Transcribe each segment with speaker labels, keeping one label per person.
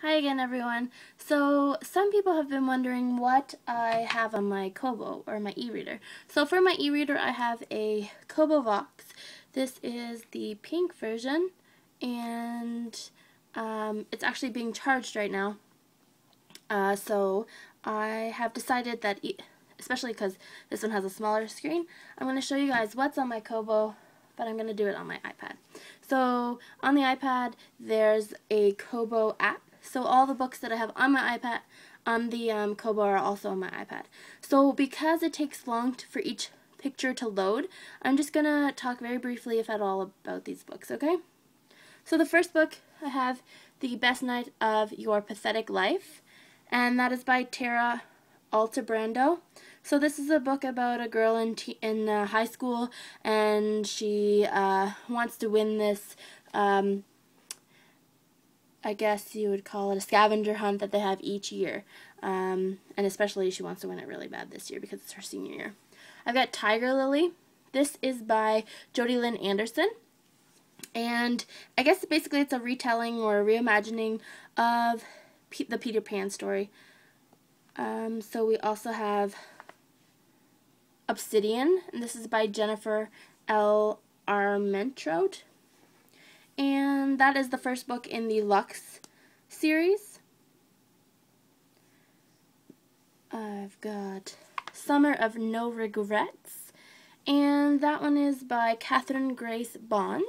Speaker 1: Hi again, everyone. So some people have been wondering what I have on my KOBO or my e-reader. So for my e-reader I have a KOBO box. This is the pink version and it's actually being charged right now. So I have decided that, especially because this one has a smaller screen, I'm going to show you guys what's on my KOBO, but I'm going to do it on my iPad. So on the iPad there's a KOBO app. So all the books that I have on my iPad, on the KOBO, are also on my iPad. So because it takes long for each picture to load, I'm just going to talk very briefly, if at all, about these books, okay? So the first book I have, The Best Night of Your Pathetic Life, and that is by Tara Altebrando. So this is a book about a girl in high school, and she wants to win this I guess you would call it a scavenger hunt that they have each year. And especially she wants to win it really bad this year because it's her senior year. I've got Tiger Lily. This is by Jodi Lynn Anderson. And I guess basically it's a retelling or a reimagining of the Peter Pan story. So we also have Obsidian, and this is by Jennifer L. Armentrout. And that is the first book in the Lux series. I've got Summer of No Regrets, and that one is by Catherine Grace Bond.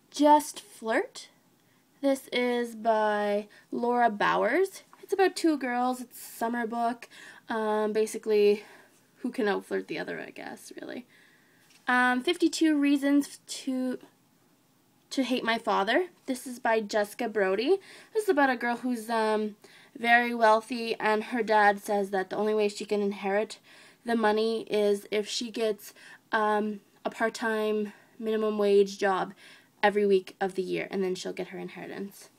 Speaker 1: Just Flirt. This is by Laura Bowers. It's about two girls. It's a summer book. Basically, who can outflirt the other, I guess, really. 52 Reasons to Hate My Father. This is by Jessica Brody. This is about a girl who's very wealthy, and her dad says that the only way she can inherit the money is if she gets a part-time minimum wage job every week of the year, and then she'll get her inheritance.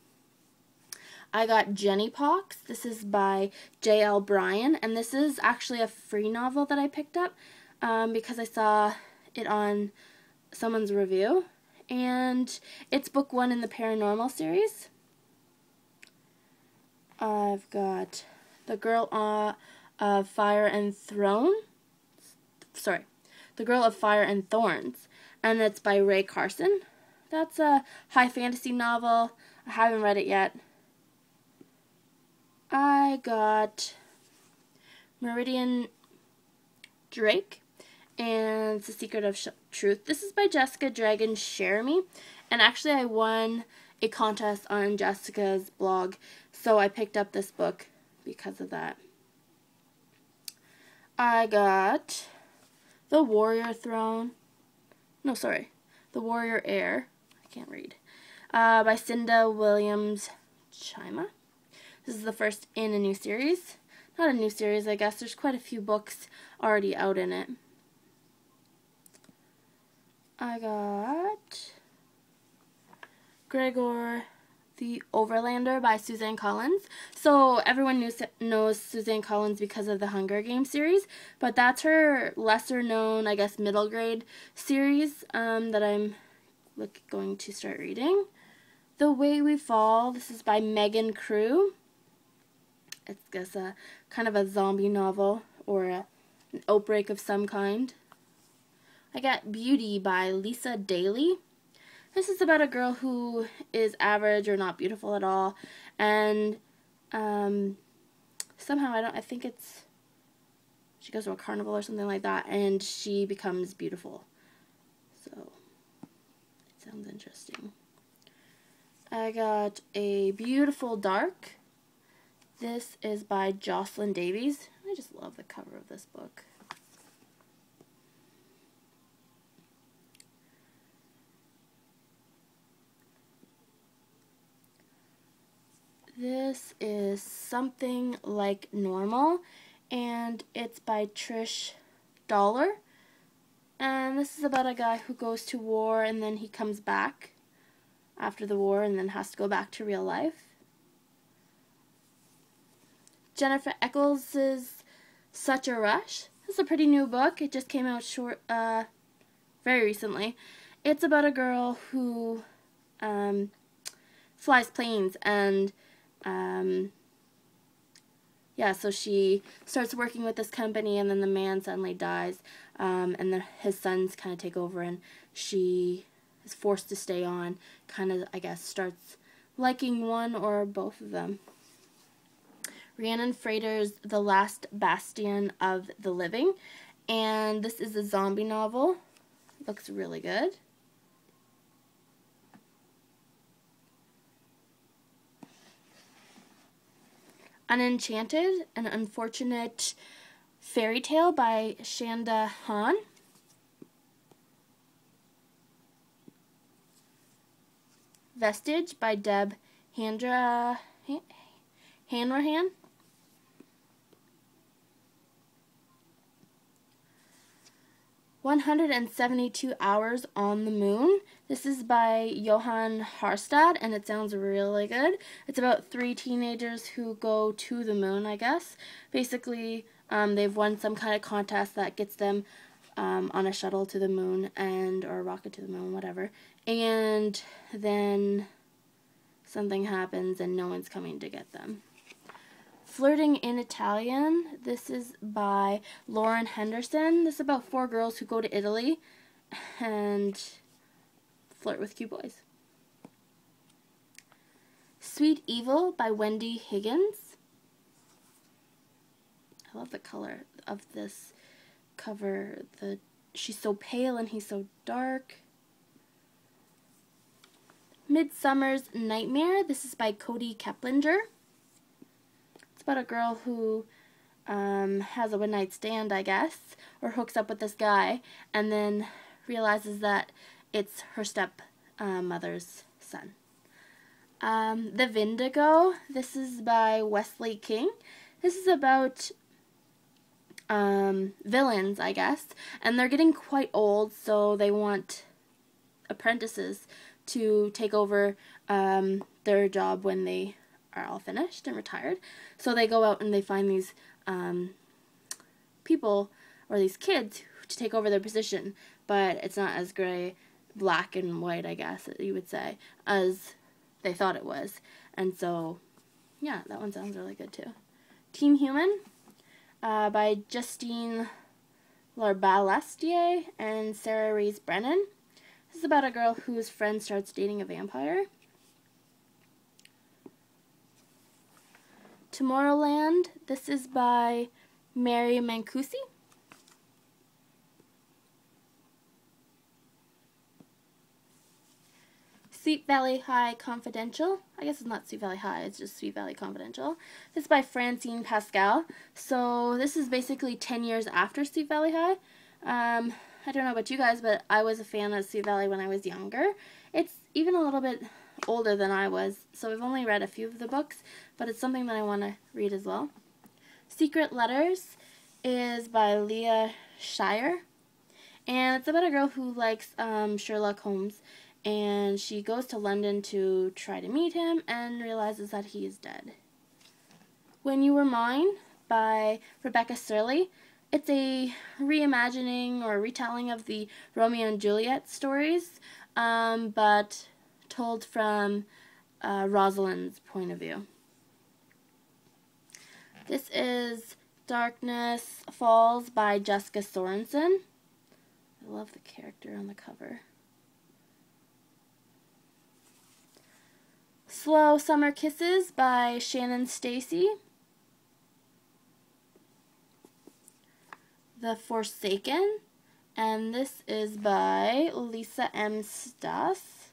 Speaker 1: I got Jenny Pox. This is by J.L. Bryan, and this is actually a free novel that I picked up because I saw it on someone's review, and it's book 1 in the Paranormal series. I've got The Girl of Fire and Thorns, and it's by Ray Carson. That's a high fantasy novel. I haven't read it yet. I got Meridian Drake, and it's The Secret of Truth. This is by Jessica Dragon Share Me, and actually I won a contest on Jessica's blog, so I picked up this book because of that. I got The Warrior Heir, I can't read, by Cinda Williams Chima. This is the first in a new series. Not a new series, I guess. There's quite a few books already out in it. I got Gregor the Overlander by Suzanne Collins. So everyone knows Suzanne Collins because of the Hunger Games series, but that's her lesser known, I guess, middle grade series that I'm going to start reading. The Way We Fall. This is by Megan Crew. It's, I guess, a kind of a zombie novel or an outbreak of some kind. I got Beauty by Lisa Daly. This is about a girl who is average or not beautiful at all, and somehow I think she goes to a carnival or something like that, and she becomes beautiful. So it sounds interesting. I got A Beautiful Dark. This is by Jocelyn Davies. I just love the cover of this book. This is Something Like Normal, and it's by Trish Dollar. And this is about a guy who goes to war and then he comes back after the war and then has to go back to real life. Jennifer Eccles' Such a Rush. This is a pretty new book. It just came out very recently. It's about a girl who flies planes, and yeah, so she starts working with this company, and then the man suddenly dies, and then his sons kind of take over, and she is forced to stay on, kind of, I guess, starts liking one or both of them. Rhiannon Frater's The Last Bastion of the Living, and this is a zombie novel. Looks really good. Unenchanted, An Unfortunate Fairy Tale by Shanda Han. Vestige by Deb Hanrahan. 172 Hours on the Moon. This is by Johan Harstad, and it sounds really good. It's about 3 teenagers who go to the moon, I guess. Basically, they've won some kind of contest that gets them on a shuttle to the moon, or a rocket to the moon, whatever. And then something happens and no one's coming to get them. Flirting in Italian. This is by Lauren Henderson. This is about 4 girls who go to Italy and flirt with cute boys. Sweet Evil by Wendy Higgins. I love the color of this cover. She's so pale and he's so dark. Midsummer's Nightmare. This is by Cody Keplinger. It's about a girl who has a one-night stand, I guess, or hooks up with this guy, and then realizes that it's her stepmother's son. The Vindigo. This is by Wesley King. This is about villains, I guess, and they're getting quite old, so they want apprentices to take over their job when they are all finished and retired. So they go out and they find these people, or these kids, to take over their position, but it's not as gray, black and white, I guess you would say, as they thought it was. And so, yeah, that one sounds really good too. Team Human by Justine Larbalestier and Sarah Rees Brennan. This is about a girl whose friend starts dating a vampire. Tomorrowland. This is by Mary Mancusi. Sweet Valley High Confidential. I guess it's not Sweet Valley High, it's just Sweet Valley Confidential. This is by Francine Pascal. So this is basically 10 years after Sweet Valley High. I don't know about you guys, but I was a fan of Sweet Valley when I was younger. It's even a little bit older than I was, so I've only read a few of the books, but it's something that I want to read as well. Secret Letters is by Leah Shire, and it's about a girl who likes Sherlock Holmes, and she goes to London to try to meet him and realizes that he is dead. When You Were Mine by Rebecca Surley. It's a reimagining or retelling of the Romeo and Juliet stories, but told from Rosalind's point of view. This is Darkness Falls by Jessica Sorensen. I love the character on the cover. Slow Summer Kisses by Shannon Stacy. The Forsaken, and this is by Lisa M. Stas.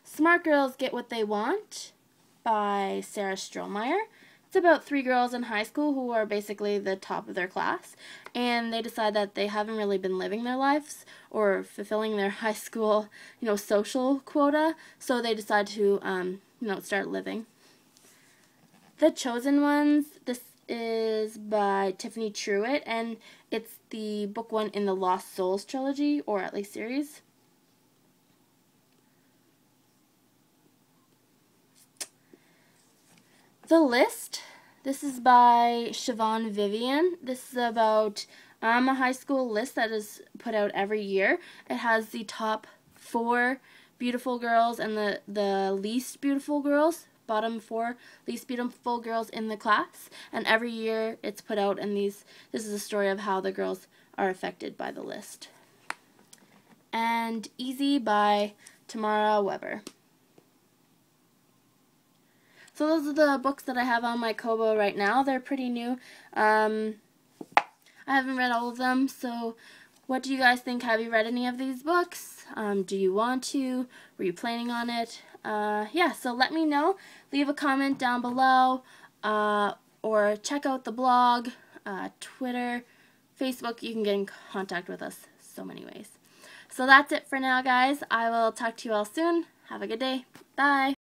Speaker 1: Smart Girls Get What They Want by Sarah Strohmeyer. It's about 3 girls in high school who are basically the top of their class, and they decide that they haven't really been living their lives or fulfilling their high school, social quota, so they decide to, start living. The Chosen Ones. This is by Tiffany Truitt, and it's the book 1 in the Lost Souls trilogy, or at least series. The List. This is by Siobhan Vivian. This is about A high school list that is put out every year. It has the top 4 beautiful girls and the least beautiful girls, bottom 4 least beautiful girls in the class, and every year it's put out, and this is a story of how the girls are affected by the list. And Easy by Tamara Weber. So those are the books that I have on my KOBO right now. They're pretty new. I haven't read all of them, so what do you guys think? Have you read any of these books? Do you want to? Were you planning on it? Yeah, so let me know. Leave a comment down below, or check out the blog, Twitter, Facebook. You can get in contact with us so many ways. So that's it for now, guys. I will talk to you all soon. Have a good day. Bye.